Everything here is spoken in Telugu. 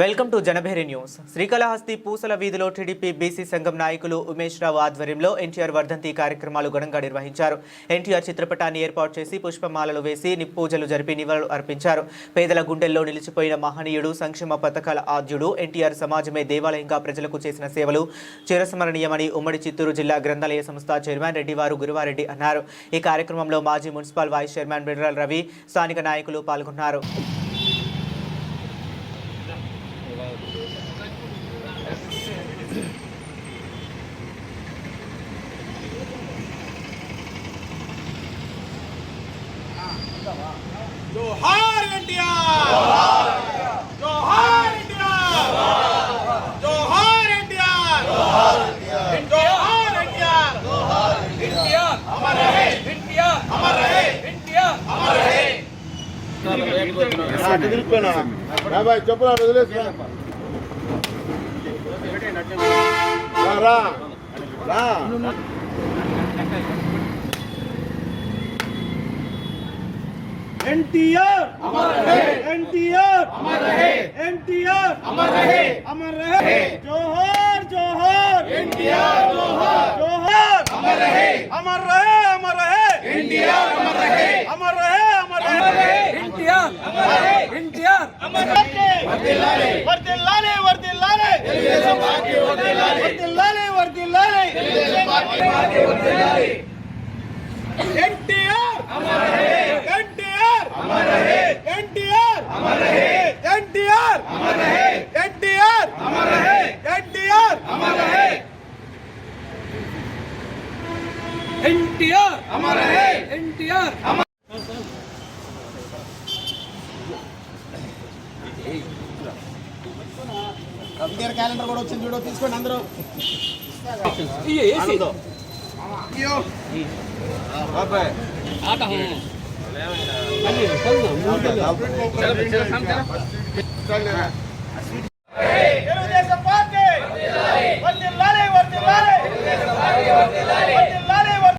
Welcome to Janabheri news. Srikalahasti పూసల వీధిలో టీడీపీ బీసీ సంఘం నాయకులు ఉమేష్ రావు ఆధ్వర్యంలో ఎన్టీఆర్ వర్ధంతి కార్యక్రమాలు ఘనంగా నిర్వహించారు. ఎన్టీఆర్ చిత్రపటాన్ని ఏర్పాటు చేసి పుష్పమాలలు వేసి పూజలు జరిపి నివాళులు అర్పించారు. పేదల గుండెల్లో నిలిచిపోయిన మహనీయుడు, సంక్షేమ పథకాల ఆద్యుడు ఎన్టీఆర్ సమాజమే దేవాలయంగా ప్రజలకు చేసిన సేవలు చిరస్మరణీయమని ఉమ్మడి చిత్తూరు జిల్లా గ్రంథాలయ సంస్థ చైర్మన్ రెడ్డివారు గురువారెడ్డి అన్నారు. ఈ కార్యక్రమంలో మాజీ మున్సిపల్ వైస్ చైర్మన్ బిడ్రల రవి, స్థానిక నాయకులు పాల్గొన్నారు. जोहार एनटीआर, जोहार एनटीआर, जोहार एनटीआर, जोहार एनटीआर, एनटीआर अमर रहे, एनटीआर अमर रहे, एनटीआर अमर रहे. అదిలిపోయినా బాబాయ్ చెప్పురా వదిలేసా రా రా एनटीआर अमर रहे, एनटीआर अमर रहे, एनटीआर अमर रहे, अमर रहे. जोहार जोहार एनटीआर, जोहार जोहार अमर रहे, अमर रहे, अमर रहे. एनटीआर अमर रहे, अमर रहे, अमर रहे. एनटीआर अमर रहे, एनटीआर अमर रहे. वर्दिल्लाले वर्दिल्लाले वर्दिल्लाले తెలుగుదేశం పార్టీ वर्दिल्लाले वर्दिल्लाले वर्दिल्लाले తెలుగుదేశం పార్టీ वर्दिल्लाले. एनटीआर अमर रहे, एनटीआर अमर रहे, एनटीआर अमर रहे, एनटीआर अमर रहे, एनटीआर अमर रहे, एनटीआर अमर रहे, एनटीआर अमर रहे, एनटीआर अमर. కవిగారి క్యాలెండర్ కూడా వచ్చింది చూడు, తీసుకోండి అందరూ. బాబాయ్ తెలుగుదేశం పార్టీ వర్ధిల్లాలి, వర్ధిల్లాలి, తెలుగుదేశం పార్టీ వర్ధిల్లాలి, వర్ధిల్లాలి.